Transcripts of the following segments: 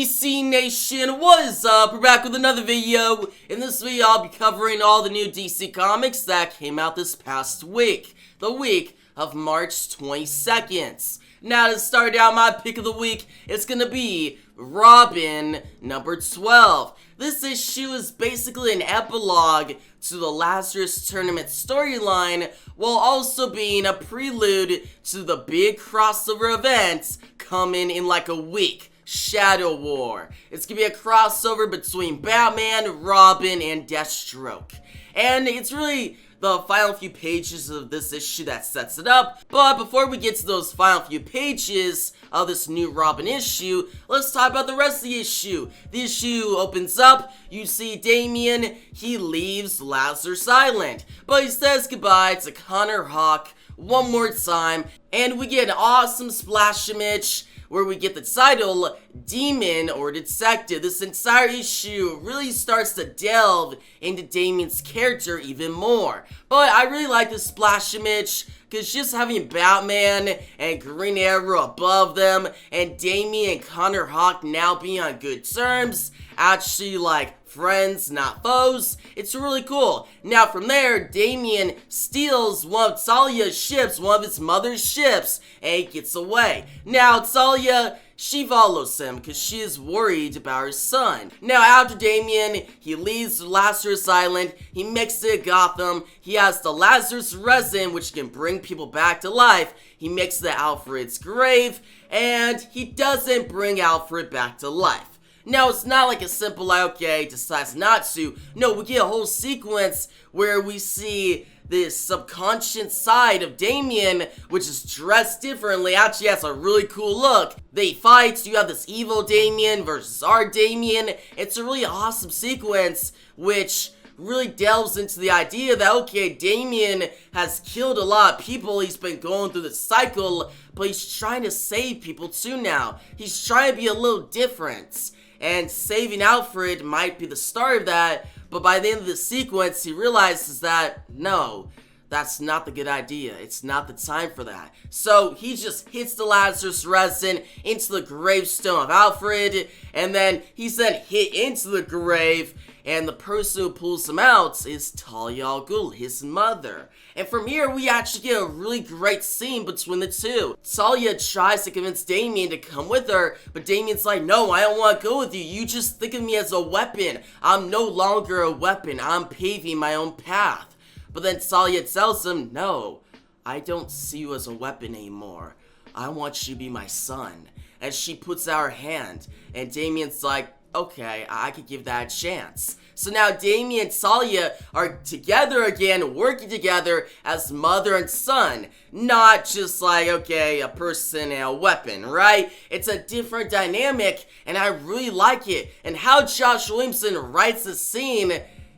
DC Nation, what is up? We're back with another video. In this video, I'll be covering all the new DC comics that came out this past week. The week of March 22nd. Now, to start out my pick of the week, it's gonna be Robin number 12. This issue is basically an epilogue to the Lazarus Tournament storyline, while also being a prelude to the big crossover event coming in like a week. Shadow War. It's gonna be a crossover between Batman, Robin, and Deathstroke. And it's really the final few pages of this issue that sets it up. But before we get to those final few pages of this new Robin issue, let's talk about the rest of the issue. The issue opens up, you see Damien, he leaves Lazarus Island, but he says goodbye to Connor Hawke one more time, and we get an awesome splash image where we get the title, Demon or Detective. This entire issue really starts to delve into Damien's character even more. But I really like this splash image, because just having Batman and Green Arrow above them, and Damien and Connor Hawke now being on good terms, actually like friends, not foes, it's really cool. Now from there, Damien steals one of Talia's ships, one of his mother's ships, and he gets away. Now Talia, she follows him because she is worried about her son. Now after Damien, he leaves Lazarus Island, he makes it Gotham, he has the Lazarus resin which can bring people back to life, he makes it Alfred's grave, and he doesn't bring Alfred back to life. Now, it's not like a simple, like, okay, decides not to. No, we get a whole sequence where we see this subconscious side of Damien, which is dressed differently. Actually has a really cool look. They fight, you have this evil Damien versus our Damien. It's a really awesome sequence, which really delves into the idea that, okay, Damien has killed a lot of people, he's been going through the cycle, but he's trying to save people too now. He's trying to be a little different. And saving Alfred might be the start of that, but by the end of the sequence, he realizes that, no, that's not the good idea. It's not the time for that. So he just hits the Lazarus resin into the gravestone of Alfred, and then he's then hit into the grave, and the person who pulls him out is Talia al Ghul, his mother. And from here, we actually get a really great scene between the two. Talia tries to convince Damien to come with her, but Damien's like, no, I don't want to go with you. You just think of me as a weapon. I'm no longer a weapon. I'm paving my own path. But then Talia tells him, no, I don't see you as a weapon anymore. I want you to be my son. And she puts out her hand, and Damien's like, okay, I could give that a chance. So now Damien and Talia are together again, working together as mother and son. Not just like, okay, a person and a weapon, right? It's a different dynamic, and I really like it. And how Josh Williamson writes the scene,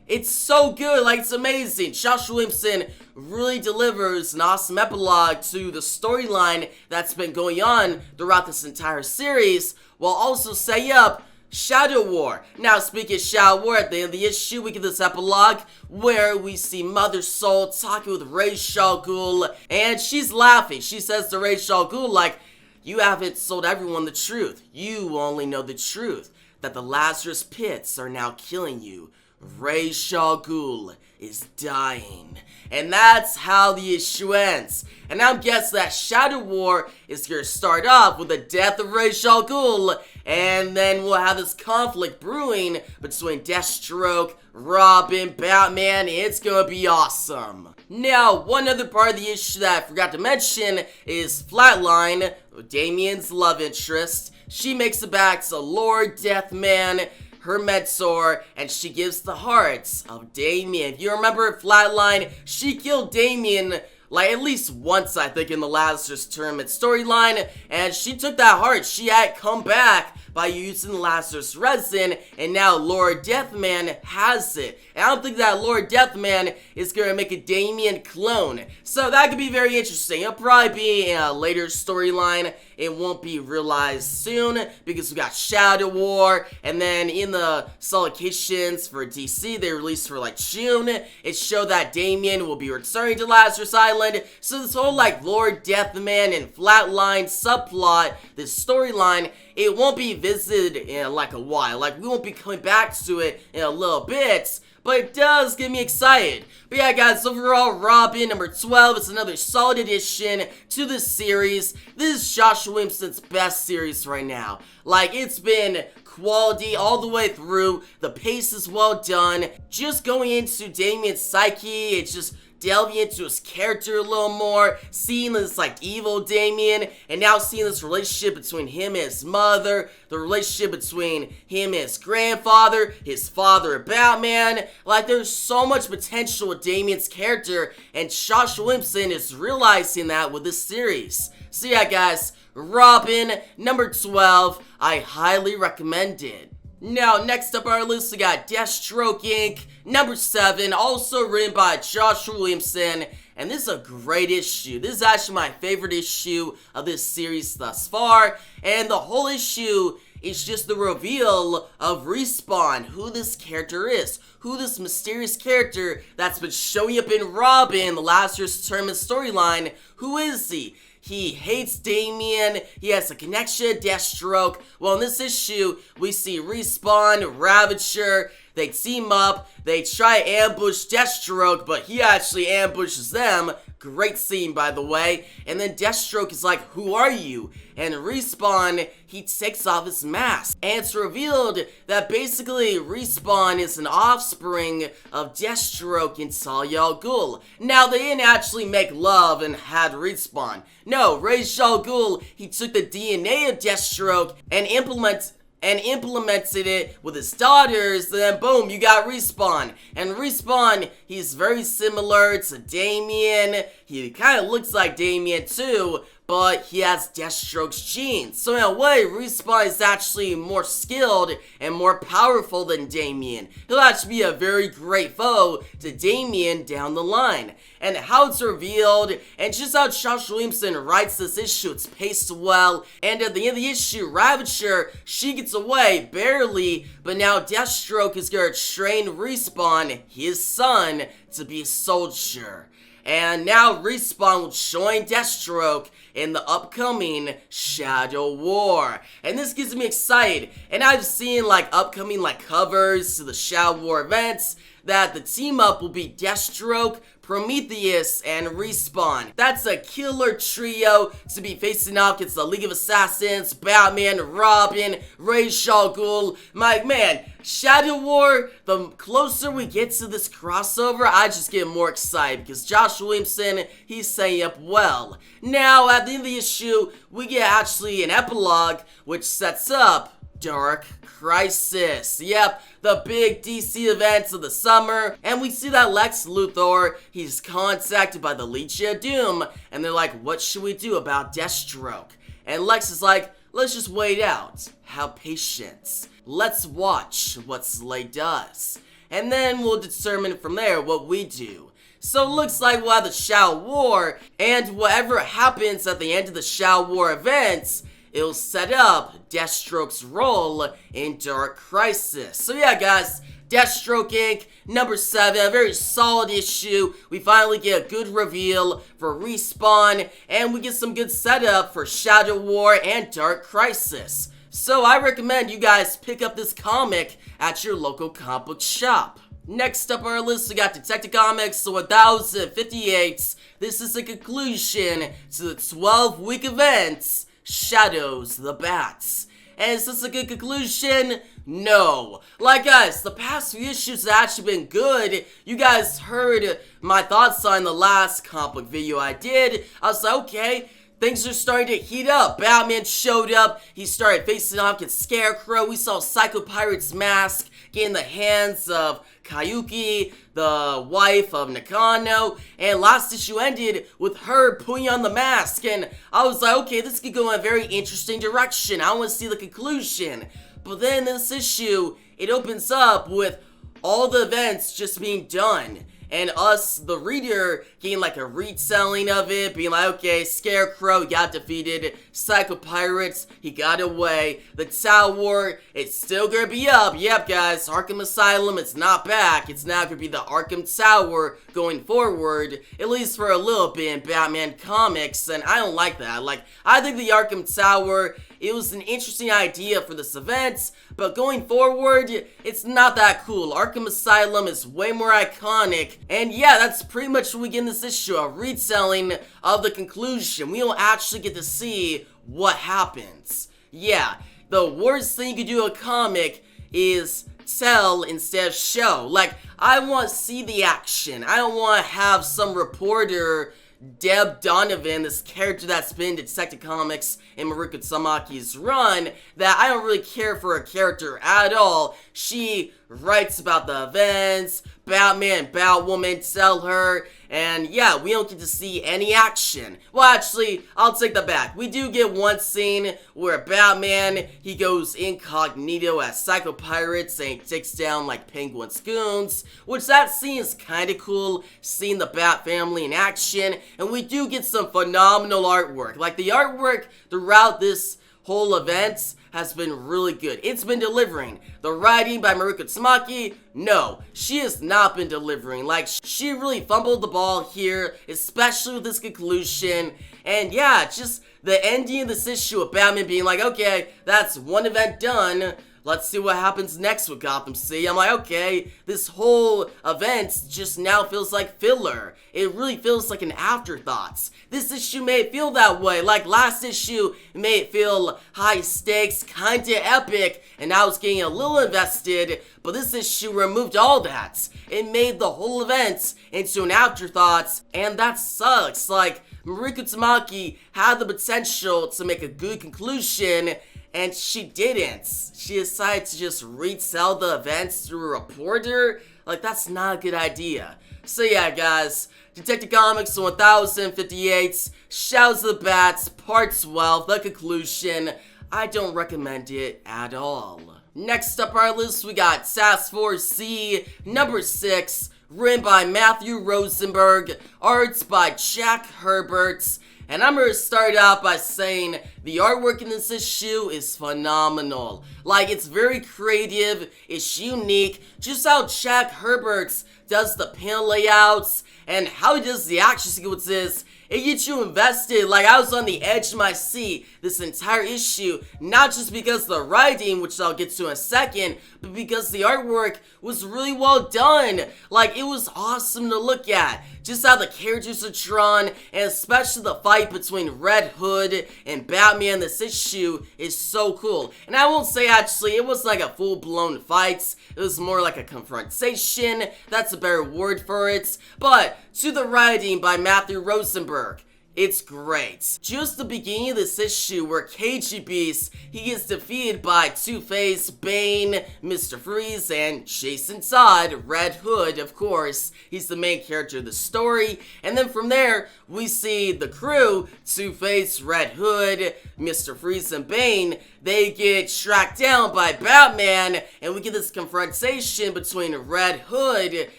it's so good, like it's amazing. Josh Williamson really delivers an awesome epilogue to the storyline that's been going on throughout this entire series, while also setting up Shadow War. Now, speaking of Shadow War, at the end of the issue, we get this epilogue where we see Mother Soul talking with Ra's al Ghul, and she's laughing. She says to Ra's al Ghul, like, you haven't told everyone the truth. You only know the truth, that the Lazarus pits are now killing you. Ra's al Ghul is dying. And that's how the issue ends. And I'm guessing that Shadow War is going to start off with the death of Ra's al Ghul, and then we'll have this conflict brewing between Deathstroke, Robin, Batman. It's gonna be awesome. Now, one other part of the issue that I forgot to mention is Flatline, Damien's love interest. She makes it back to Lord Deathman, her mentor, and she gives the hearts of Damien. If you remember Flatline, she killed Damien like at least once, I think, in the Lazarus Tournament storyline, and she took that heart. She had come back by using Lazarus resin, and now Lord Deathman has it. And I don't think that Lord Deathman is going to make a Damien clone. So that could be very interesting. It'll probably be in a later storyline. It won't be realized soon because we got Shadow War, and then in the Solidifications for DC they released for like June, it showed that Damien will be returning to Lazarus Island. So this whole like Lord Deathman and Flatline subplot, this storyline, it won't be visited in like a while. Like, we won't be coming back to it in a little bit, but it does get me excited. But yeah, guys, overall, Robin number 12 is another solid addition to this series. This is Josh Williamson's best series right now. Like, it's been quality all the way through. The pace is well done. Just going into Damien's psyche, it's just delving into his character a little more, seeing this like evil Damien, and now seeing this relationship between him and his mother, the relationship between him and his grandfather, his father and Batman. Like, there's so much potential with Damien's character, and Josh Williamson is realizing that with this series. So yeah, guys, Robin number 12, I highly recommend it. Now, next up on our list, we got Deathstroke Inc. number 7, also written by Josh Williamson, and this is a great issue. This is actually my favorite issue of this series thus far, and the whole issue is just the reveal of Respawn, who this character is, who this mysterious character that's been showing up in Robin, the last year's tournament storyline. Who is he? He hates Damien, he has a connection to Deathstroke. Well, in this issue, we see Respawn, Ravager, they team up, they try to ambush Deathstroke, but he actually ambushes them. Great scene, by the way. And then Deathstroke is like, who are you? And Respawn, he takes off his mask. And it's revealed that basically Respawn is an offspring of Deathstroke and Talia al Ghul. Now, they didn't actually make love and had Respawn. No, Ra's al Ghul, he took the DNA of Deathstroke and implemented it with his daughters, then boom, you got Respawn. And Respawn, he's very similar to Damien. He kind of looks like Damien too, but he has Deathstroke's genes. So in a way, Respawn is actually more skilled and more powerful than Damien. He'll actually be a very great foe to Damien down the line. And how it's revealed, and just how Josh Williamson writes this issue, it's paced well. And at the end of the issue, Ravager, she gets away, barely, but now Deathstroke is gonna train Respawn, his son, to be a soldier. And now Respawn will join Deathstroke in the upcoming Shadow War. And this gets me excited. And I've seen like upcoming like covers to the Shadow War events that the team up will be Deathstroke, Prometheus, and Respawn. That's a killer trio to be facing off against the League of Assassins, Batman, Robin, Ra's al Ghul. My man, Shadow War, the closer we get to this crossover, I just get more excited because Josh Williamson, he's setting up well. Now, at the end of the issue, we get actually an epilogue which sets up Dark Crisis. Yep, the big DC events of the summer, and we see that Lex Luthor, he's contacted by the Legion of Doom, and they're like, what should we do about Deathstroke? And Lex is like, let's just wait out. Have patience. Let's watch what Slade does. And then we'll determine from there what we do. So it looks like we'll have the Shadow War, and whatever happens at the end of the Shadow War events, it'll set up Deathstroke's role in Dark Crisis. So yeah, guys, Deathstroke Inc. number 7, a very solid issue. We finally get a good reveal for Respawn, and we get some good setup for Shadow War and Dark Crisis. So I recommend you guys pick up this comic at your local comic book shop. Next up on our list, we got Detective Comics 1058. This is the conclusion to the 12-week events, Shadows the Bats. And is this a good conclusion? No. Like, guys, the past few issues have actually been good. You guys heard my thoughts on the last comic book video I did. I was like, okay, things are starting to heat up. Batman showed up. He started facing off against Scarecrow. We saw Psycho Pirate's mask get in the hands of Kayuki, the wife of Nakano, and last issue ended with her putting on the mask, and I was like, okay, this could go in a very interesting direction. I want to see the conclusion. But then this issue, it opens up with all the events just being done, and us, the reader, getting like a retelling of it, being like, okay, Scarecrow got defeated, Psycho Pirates, he got away, the Tower War, it's still gonna be up. Yep, guys, Arkham Asylum, it's not back, it's now gonna be the Arkham Tower going forward, at least for a little bit in Batman comics, and I don't like that. Like, I think the Arkham Tower, it was an interesting idea for this event, but going forward, it's not that cool. Arkham Asylum is way more iconic, and yeah, that's pretty much what we get in this issue, a retelling of the conclusion. We don't actually get to see what happens. Yeah, the worst thing you could do in a comic is tell instead of show. Like, I want to see the action. I don't want to have some reporter, Deb Donovan, this character that's been in Detective Comics in Maruka Tsumaki's run, that I don't really care for a character at all. She writes about the events, Batman and Batwoman tell her, and yeah, we don't get to see any action. Well, actually, I'll take that back. We do get one scene where Batman, he goes incognito as Psycho Pirates and he takes down like Penguin's goons, which that scene is kinda cool, seeing the Bat family in action, and we do get some phenomenal artwork. Like, the artwork throughout this whole event has been really good. It's been delivering. The writing by Maruka Tsumaaki, no, she has not been delivering. Like, she really fumbled the ball here, especially with this conclusion. And yeah, just the ending of this issue of Batman being like, okay, that's one event done. Let's see what happens next with Gotham City. I'm like, okay, this whole event just now feels like filler. It really feels like an afterthought. This issue made it feel that way. Like last issue, it made it feel high stakes, kinda epic, and I was getting a little invested, but this issue removed all that. It made the whole event into an afterthought, and that sucks. Like, Maruka Tsumaaki had the potential to make a good conclusion, and she didn't. She decided to just retell the events through a reporter. Like, that's not a good idea. So yeah, guys, Detective Comics 1058, Shouts of the Bats, Part 12, the conclusion. I don't recommend it at all. Next up on our list, we got Task Force C, number 6, written by Matthew Rosenberg, arts by Jack Herbert. And I'm gonna start out by saying the artwork in this issue is phenomenal. Like, it's very creative, it's unique, just how Jack Herbert does the panel layouts and how he does the action sequences. It gets you invested. Like, I was on the edge of my seat this entire issue, not just because of the writing, which I'll get to in a second, but because the artwork was really well done. Like, it was awesome to look at. Just how the characters are drawn, and especially the fight between Red Hood and Batman this issue is so cool. And I won't say actually it was like a full-blown fight, it was more like a confrontation, that's a better word for it. But to the writing by Matthew Rosenberg, it's great. Just the beginning of this issue where KG Beast, he gets defeated by Two-Face, Bane, Mr. Freeze, and Jason Todd, Red Hood, of course. He's the main character of the story. And then from there, we see the crew, Two-Face, Red Hood, Mr. Freeze, and Bane. They get tracked down by Batman, and we get this confrontation between Red Hood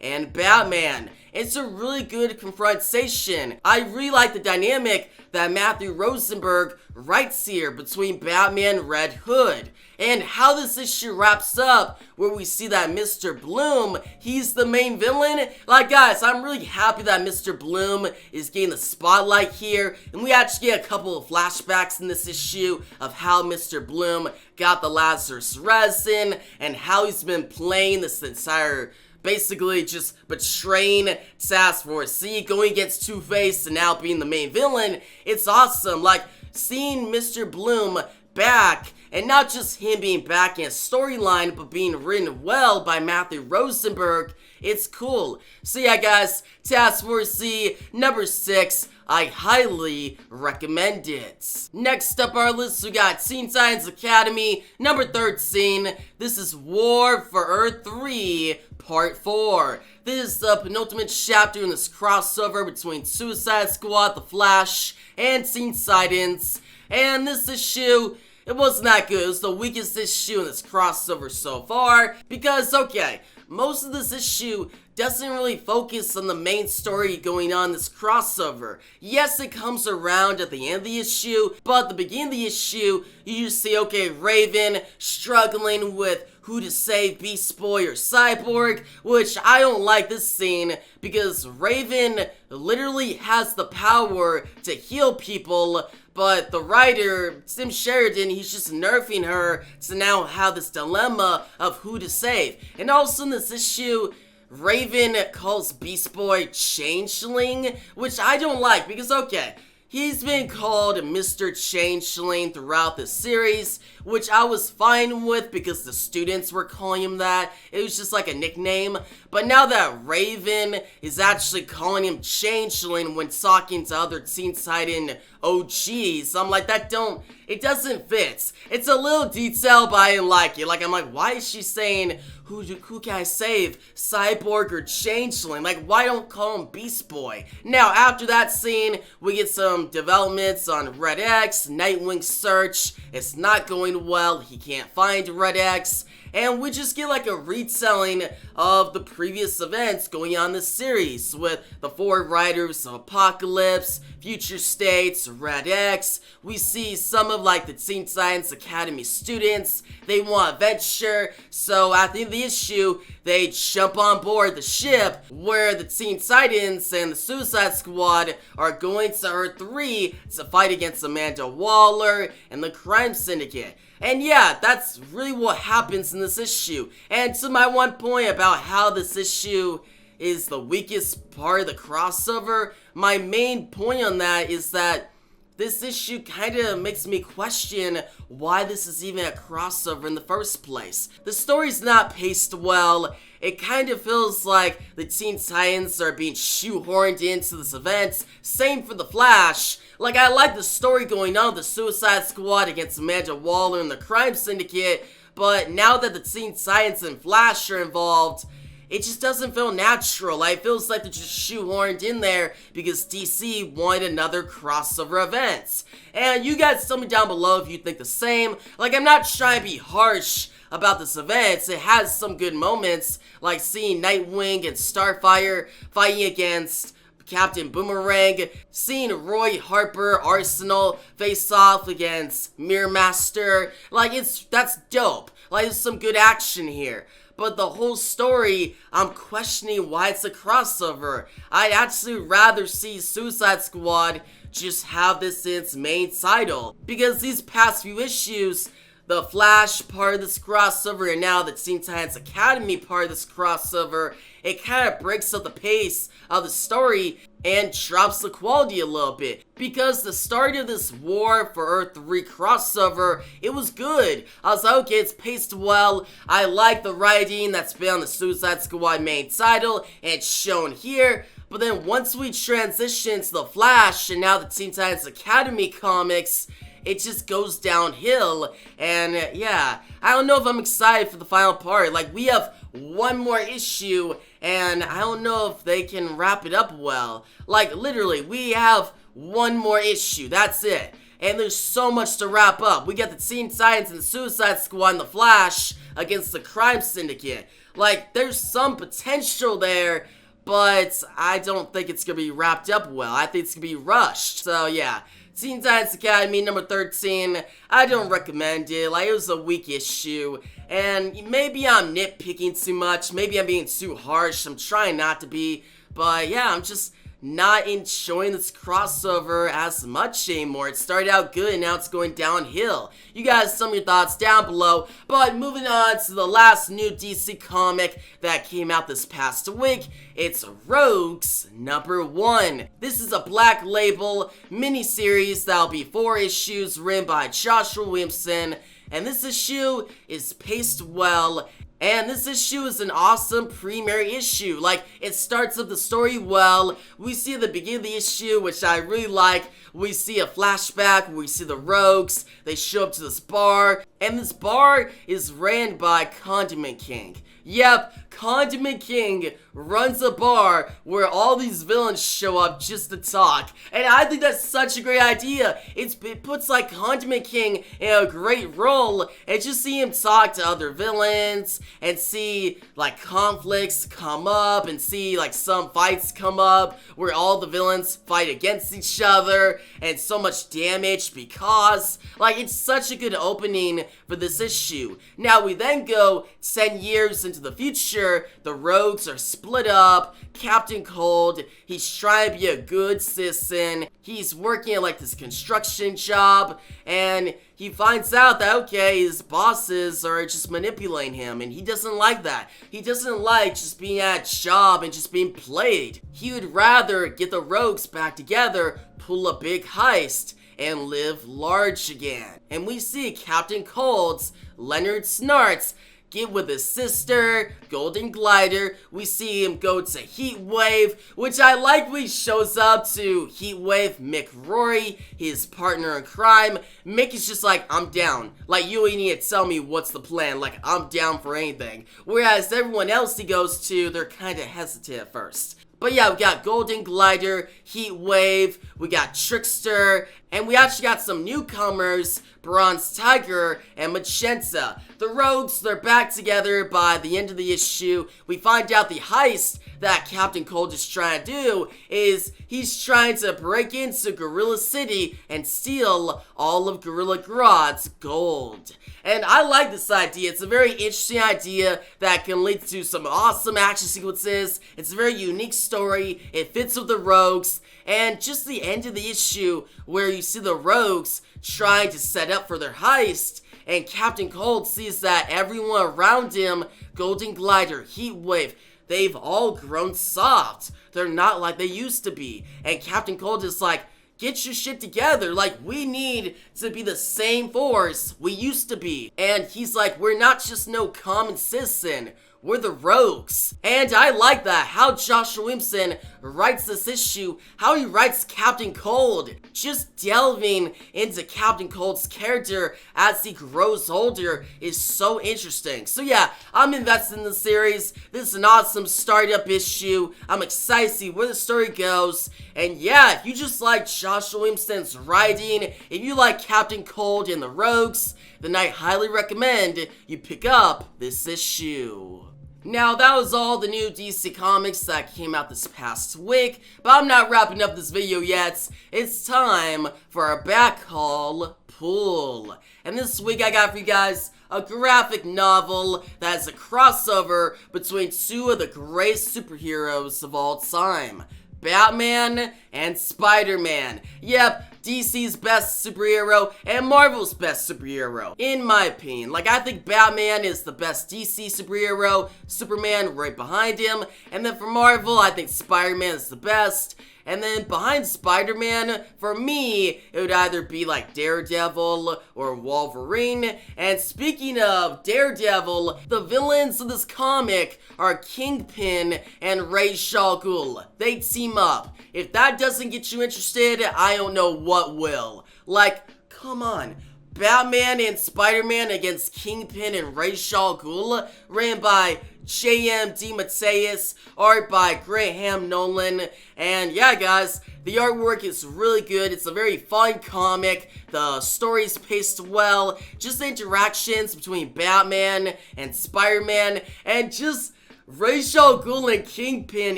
and Batman. It's a really good confrontation. I really like the dynamic that Matthew Rosenberg writes here between Batman and Red Hood. And how this issue wraps up, where we see that Mr. Bloom, he's the main villain. Like, guys, I'm really happy that Mr. Bloom is getting the spotlight here. And we actually get a couple of flashbacks in this issue of how Mr. Bloom got the Lazarus resin and how he's been playing this entire, basically just betraying Task Force C, going against Two-Face and now being the main villain. It's awesome. Like, seeing Mr. Bloom back, and not just him being back in a storyline, but being written well by Matthew Rosenberg, it's cool. So yeah, guys, Task Force C, number 6, I highly recommend it. Next up on our list, we got Teen Titans Academy, number 13. This is War for Earth 3, Part 4. This is the penultimate chapter in this crossover between Suicide Squad, The Flash, and Teen Titans. And this issue, it wasn't that good. It was the weakest issue in this crossover so far. Because, okay, most of this issue doesn't really focus on the main story going on in this crossover. Yes, it comes around at the end of the issue, but at the beginning of the issue, you just see, okay, Raven struggling with who to save, Beast Boy or Cyborg, which I don't like this scene because Raven literally has the power to heal people, but the writer, Tim Sheridan, he's just nerfing her to now have this dilemma of who to save. And also in this issue, Raven calls Beast Boy Changeling, which I don't like because, okay, he's been called Mr. Changeling throughout the series, which I was fine with because the students were calling him that. It was just like a nickname. But now that Raven is actually calling him Changeling when talking to other Teen Titan OGs, I'm like, it doesn't fit. It's a little detail, but I didn't like it. Like, I'm like, why is she saying, who can I save, Cyborg or Changeling? Like, why don't call him Beast Boy? Now, after that scene, we get some developments on Red X, Nightwing's search. It's not going well, he can't find Red X. And we just get like a retelling of the previous events going on in this series with the 4 writers of Apocalypse, Future States, Red X. We see some of like the Teen Titans Academy students. They want adventure, so at the end of the issue, they jump on board the ship where the Teen Titans and the Suicide Squad are going to Earth 3 to fight against Amanda Waller and the Crime Syndicate. And yeah, that's really what happens in this issue. And to my one point about how this issue is the weakest part of the crossover, my main point on that is that this issue kind of makes me question why this is even a crossover in the first place. The story's not paced well. It kind of feels like the Teen Titans are being shoehorned into this event. Same for the Flash. Like, I like the story going on with the Suicide Squad against Amanda Waller and the Crime Syndicate, but now that the Teen Titans and Flash are involved, it just doesn't feel natural. Like, it feels like they're just shoehorned in there because DC wanted another crossover event. And you guys tell me down below if you think the same. Like, I'm not trying to be harsh about this event. It has some good moments, like seeing Nightwing and Starfire fighting against Captain Boomerang, seeing Roy Harper Arsenal face off against Mirror Master. Like, that's dope. Like, there's some good action here. But the whole story, I'm questioning why it's a crossover. I'd actually rather see Suicide Squad just have this in its main title. Because these past few issues, the Flash part of this crossover and now the Teen Titans Academy part of this crossover, it kind of breaks up the pace of the story and drops the quality a little bit. Because the start of this War for Earth 3 crossover, it was good. I was like, okay, it's paced well. I like the writing that's been on the Suicide Squad main title, and it's shown here. But then once we transition to the Flash and now the Teen Titans Academy comics, it just goes downhill. And yeah, I don't know if I'm excited for the final part. Like, we have one more issue and I don't know if they can wrap it up well. Like, literally, we have one more issue, that's it. And there's so much to wrap up. We got the Teen Titans and the Suicide Squad and the Flash against the Crime Syndicate. Like, there's some potential there, but I don't think it's gonna be wrapped up well. I think it's gonna be rushed. So yeah, Teen Titans Academy number 13, I don't recommend it. Like, it was a weak issue, and maybe I'm nitpicking too much, maybe I'm being too harsh, I'm trying not to be, but yeah, I'm just not enjoying this crossover as much anymore. It started out good and now it's going downhill. You guys, some of your thoughts down below. But moving on to the last new DC comic that came out this past week, it's Rogues number 1. This is a Black Label miniseries that'll be 4 issues written by Joshua Williamson, and this issue is paced well. And this issue is an awesome premiere issue. Like, it starts up the story well. We see at the beginning of the issue, which I really like, we see a flashback where we see the Rogues. They show up to this bar, and this bar is ran by Condiment King. Yep, Condiment King runs a bar where all these villains show up just to talk. And I think that's such a great idea. It puts like Condiment King in a great role, and just see him talk to other villains and see like conflicts come up and see like some fights come up where all the villains fight against each other and so much damage because like it's such a good opening for this issue. Now we then go 10 years into into the future, the rogues are split up. Captain Cold, he's trying to be a good citizen. He's working at like this construction job, and he finds out that, okay, his bosses are just manipulating him, and he doesn't like that. He doesn't like just being at a job and just being played. He would rather get the rogues back together, pull a big heist, and live large again. And we see Captain Cold's Leonard Snartz get with his sister, Golden Glider. We see him go to Heatwave, which I like when he shows up to Heatwave. Mick Rory, his partner in crime. Mick is just like, I'm down. Like, you ain't need to tell me what's the plan. Like, I'm down for anything. Whereas everyone else he goes to, they're kind of hesitant at first. But yeah, we got Golden Glider, Heatwave, we got Trickster, and we actually got some newcomers, Bronze Tiger and Magenta. The rogues, they're back together by the end of the issue. We find out the heist that Captain Cold is trying to do is he's trying to break into Gorilla City and steal all of Gorilla Grodd's gold. And I like this idea. It's a very interesting idea that can lead to some awesome action sequences. It's a very unique story. It fits with the rogues. And just the end of the issue where you see the rogues trying to set up for their heist, and Captain Cold sees that everyone around him, Golden Glider, Heatwave, they've all grown soft. They're not like they used to be. And Captain Cold is like, get your shit together. Like, we need to be the same force we used to be. And he's like, we're not just no common citizen. We're the rogues. And I like that, how Joshua Williamson writes this issue, how he writes Captain Cold. Just delving into Captain Cold's character as he grows older is so interesting. So yeah, I'm invested in the series. This is an awesome startup issue. I'm excited to see where the story goes. And yeah, if you just like Joshua Williamson's writing, if you like Captain Cold and the Rogues, then I highly recommend you pick up this issue. Now, that was all the new DC Comics that came out this past week, but I'm not wrapping up this video yet. It's time for our back haul pull. And this week I got for you guys a graphic novel that is a crossover between two of the greatest superheroes of all time, Batman and Spiderman. Yep, DC's best superhero and Marvel's best superhero, in my opinion. Like, I think Batman is the best DC superhero, Superman right behind him, and then for Marvel, I think Spider-Man is the best. And then behind Spider-Man, for me, it would either be like Daredevil or Wolverine. And speaking of Daredevil, the villains of this comic are Kingpin and Ra's al Ghul. They team up. If that doesn't get you interested, I don't know what will. Like, come on. Batman and Spider-Man against Kingpin and Ra's al Ghul, ran by J.M. DeMatteis, art by Graham Nolan, and yeah guys, the artwork is really good. It's a very fun comic, the story's paced well, just the interactions between Batman and Spider-Man, and just Ra's al Ghul and Kingpin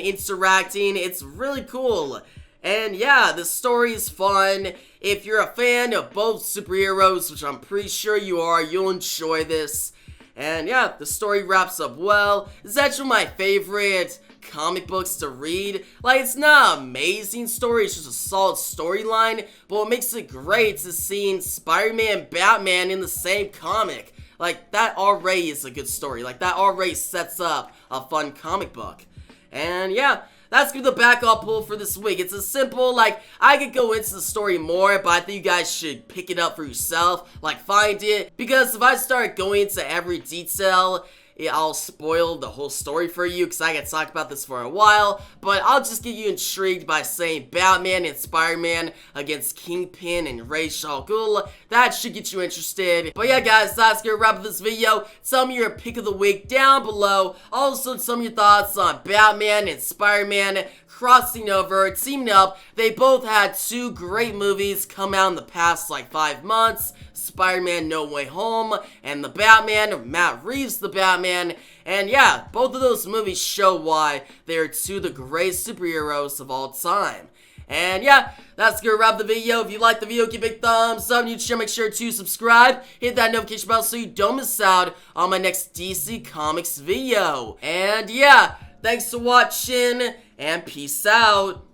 interacting, it's really cool. And yeah, the story is fun. If you're a fan of both superheroes, which I'm pretty sure you are, you'll enjoy this. And yeah, the story wraps up well. It's actually my favorite comic books to read. Like, it's not an amazing story, it's just a solid storyline, but what makes it great is seeing Spider-Man and Batman in the same comic. Like, that already is a good story. Like, that already sets up a fun comic book. And yeah, that's gonna be the backup pull for this week. It's a simple, like, I could go into the story more, but I think you guys should pick it up for yourself, like, find it, because if I start going into every detail, I'll spoil the whole story for you, because I could talk about this for a while, but I'll just get you intrigued by saying Batman and Spider-Man against Kingpin and Ra's al Ghul. That should get you interested. But yeah guys, that's gonna wrap up this video. Tell me your pick of the week down below. Also, tell me your thoughts on Batman and Spider-Man crossing over, teaming up. They both had two great movies come out in the past like 5 months. Spider-Man No Way Home and the Batman, Matt Reeves' The Batman. And yeah, both of those movies show why they're two of the greatest superheroes of all time. And yeah, that's gonna wrap the video. If you like the video, give it a thumbs up. And make sure to subscribe, hit that notification bell so you don't miss out on my next DC Comics video. And yeah, thanks for watching, and peace out.